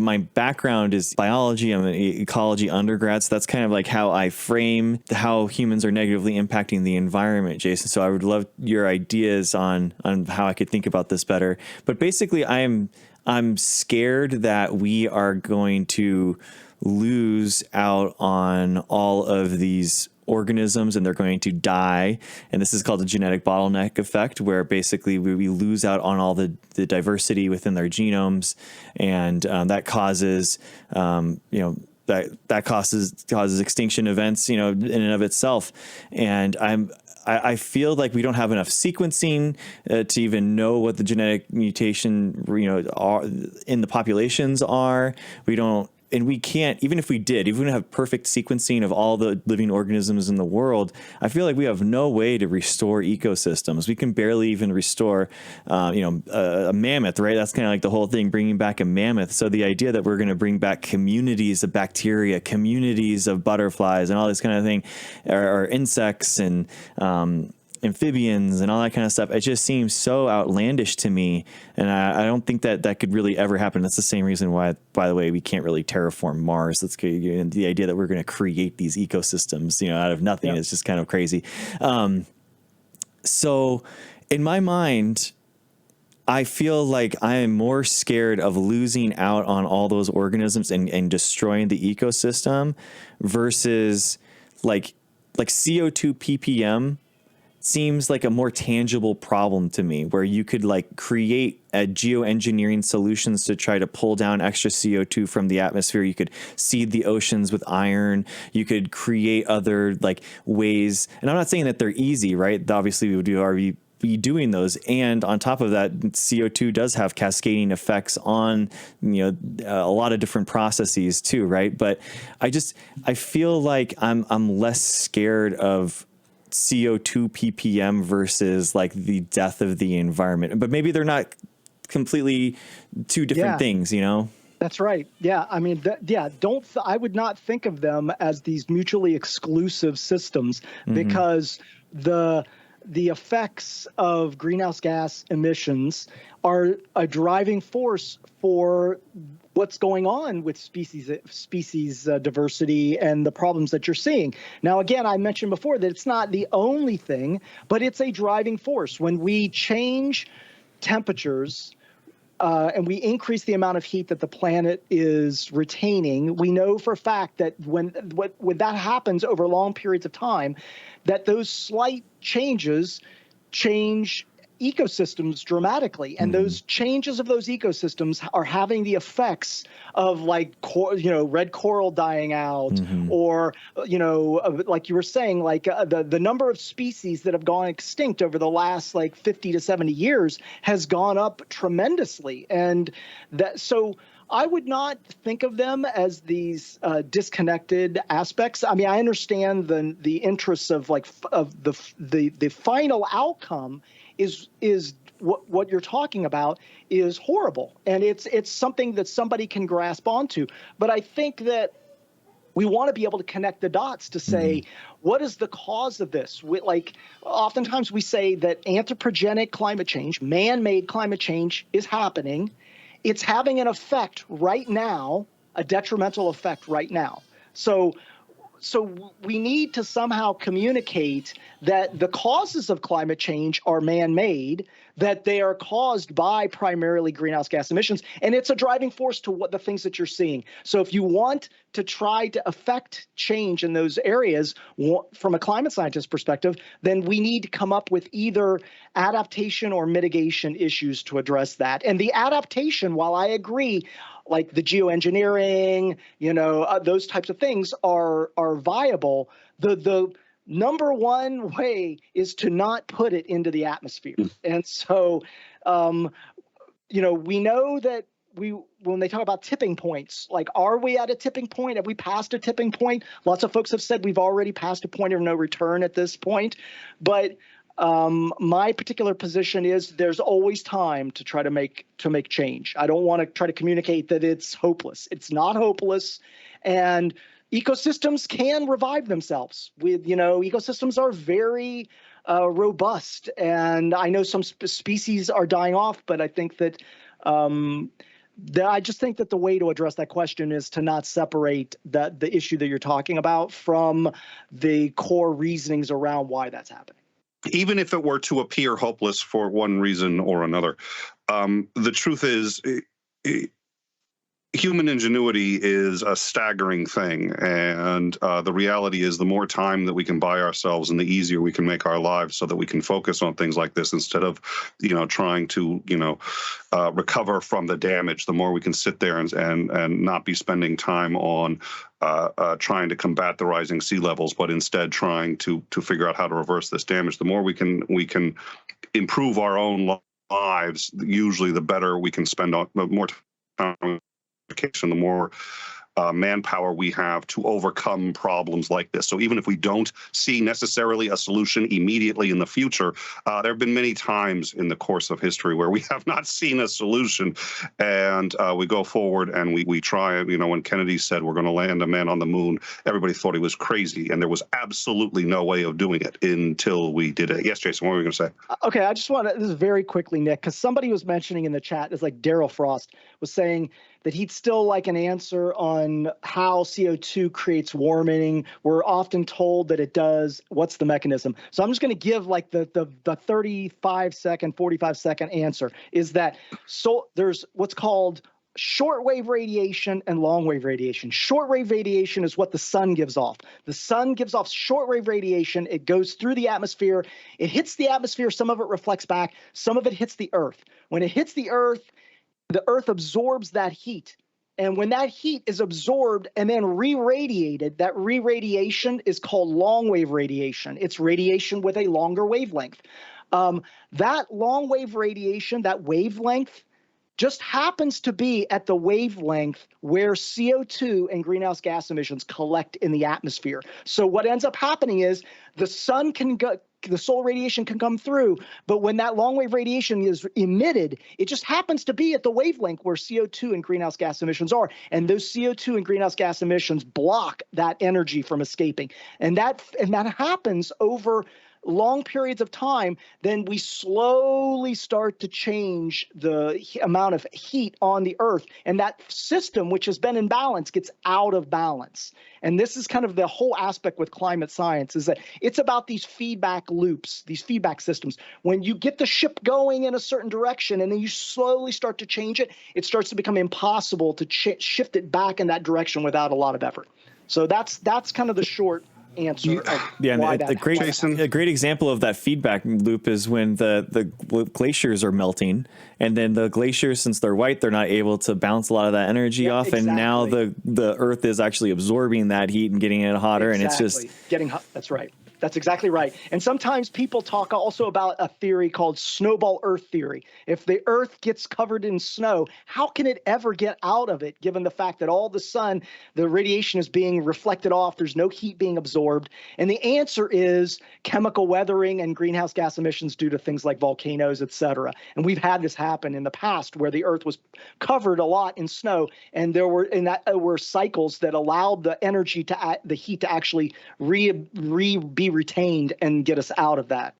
my background is biology. I'm an ecology undergrad. So that's kind of like how I frame how humans are negatively impacting the environment, Jason. So I would love your ideas on how I could think about this better. But basically, I'm scared that we are going to lose out on all of these organisms and they're going to die. And this is called the genetic bottleneck effect, where basically we lose out on all the diversity within their genomes. And that causes, that causes extinction events, in and of itself. And I feel like we don't have enough sequencing to even know what the genetic mutation, are in the populations are. We don't. And we can't, even if we have perfect sequencing of all the living organisms in the world, I feel like we have no way to restore ecosystems. We can barely even restore, a mammoth, right? That's kind of like the whole thing, bringing back a mammoth. So the idea that we're going to bring back communities of bacteria, communities of butterflies and all this kind of thing, or insects and, amphibians and all that kind of stuff. It just seems so outlandish to me. And I don't think that could really ever happen. That's the same reason why, by the way, we can't really terraform Mars. That's the idea that we're going to create these ecosystems, out of nothing is just kind of crazy. So in my mind, I feel like I am more scared of losing out on all those organisms and destroying the ecosystem versus like CO2 PPM seems like a more tangible problem to me, where you could like create geoengineering solutions to try to pull down extra CO2 from the atmosphere. You could seed the oceans with iron. You could create other like ways. And I'm not saying that they're easy, right? Obviously we would already be doing those. And on top of that, CO2 does have cascading effects on, a lot of different processes too. Right. But I feel like I'm less scared of CO2 PPM versus like the death of the environment, but maybe they're not completely two different things, That's right. Yeah. I mean, I would not think of them as these mutually exclusive systems, because the effects of greenhouse gas emissions are a driving force for what's going on with species diversity and the problems that you're seeing. Now, again, I mentioned before that it's not the only thing, but it's a driving force. When we change temperatures and we increase the amount of heat that the planet is retaining, we know for a fact that when that happens over long periods of time, that those slight changes change ecosystems dramatically, and those changes of those ecosystems are having the effects of like red coral dying out, or like you were saying, like the number of species that have gone extinct over the last like 50 to 70 years has gone up tremendously. And so I would not think of them as these disconnected aspects. I mean, I understand the interests of the final outcome is what you're talking about is horrible, and it's something that somebody can grasp onto. But I think that we want to be able to connect the dots to say, what is the cause of this? Oftentimes we say that anthropogenic climate change, man-made climate change, is happening. It's having an effect right now, a detrimental effect right now. So we need to somehow communicate that the causes of climate change are man-made, that they are caused by primarily greenhouse gas emissions, and it's a driving force to what the things that you're seeing. So if you want to try to affect change in those areas from a climate scientist perspective, then we need to come up with either adaptation or mitigation issues to address that. And the adaptation, while I agree, like the geoengineering, those types of things are viable. The number one way is to not put it into the atmosphere. And so, we know that when they talk about tipping points, like, are we at a tipping point? Have we passed a tipping point? Lots of folks have said we've already passed a point of no return at this point. But my particular position is there's always time to try to make change. I don't want to try to communicate that it's hopeless. It's not hopeless, and ecosystems can revive themselves. Ecosystems are very robust, and I know some species are dying off, but I think that I just think that the way to address that question is to not separate the issue that you're talking about from the core reasonings around why that's happening. Even if it were to appear hopeless for one reason or another, the truth is, human ingenuity is a staggering thing, and the reality is the more time that we can buy ourselves and the easier we can make our lives so that we can focus on things like this instead of trying to recover from the damage, the more we can sit there and not be spending time on trying to combat the rising sea levels, but instead trying to figure out how to reverse this damage. The more we can improve our own lives, usually the better we can spend on more time, the more manpower we have to overcome problems like this. So even if we don't see necessarily a solution immediately in the future, there have been many times in the course of history where we have not seen a solution, and we go forward and we try. When Kennedy said we're going to land a man on the moon, everybody thought he was crazy, and there was absolutely no way of doing it until we did it. Yes, Jason, what were we going to say? Okay, I just want to, this is very quickly, Nick, because somebody was mentioning in the chat, it's like Daryl Frost was saying that he'd still like an answer on how CO2 creates warming. We're often told that it does. What's the mechanism? So I'm just going to give like the 35-second, 45-second answer is that so there's what's called shortwave radiation and longwave radiation. Shortwave radiation is what the sun gives off. The sun gives off shortwave radiation. It goes through the atmosphere. It hits the atmosphere. Some of it reflects back. Some of it hits the earth. When it hits the earth absorbs that heat. And when that heat is absorbed and then re-radiated, that re-radiation is called long-wave radiation. It's radiation with a longer wavelength. That long-wave radiation, that wavelength, just happens to be at the wavelength where CO2 and greenhouse gas emissions collect in the atmosphere. So what ends up happening is the sun can go, the solar radiation can come through, but when that long wave radiation is emitted, it just happens to be at the wavelength where CO2 and greenhouse gas emissions are. And those CO2 and greenhouse gas emissions block that energy from escaping. And that happens over long periods of time. Then we slowly start to change the amount of heat on the earth, and that system, which has been in balance, gets out of balance. And this is kind of the whole aspect with climate science, is that it's about these feedback loops, these feedback systems. When you get the ship going in a certain direction and then you slowly start to change it, it starts to become impossible to shift it back in that direction without a lot of effort. So that's kind of the short answer. A great example of that feedback loop is when the glaciers are melting, and then the glaciers, since they're white, they're not able to bounce a lot of that energy off, exactly. And now the Earth is actually absorbing that heat and getting it hotter, and it's just getting hot. That's right. That's exactly right. And sometimes people talk also about a theory called snowball Earth theory. If the Earth gets covered in snow, how can it ever get out of it, given the fact that all the sun, the radiation is being reflected off, there's no heat being absorbed? And the answer is chemical weathering and greenhouse gas emissions due to things like volcanoes, et cetera. And we've had this happen in the past where the Earth was covered a lot in snow, and there were cycles that allowed the energy the heat to actually be retained and get us out of that.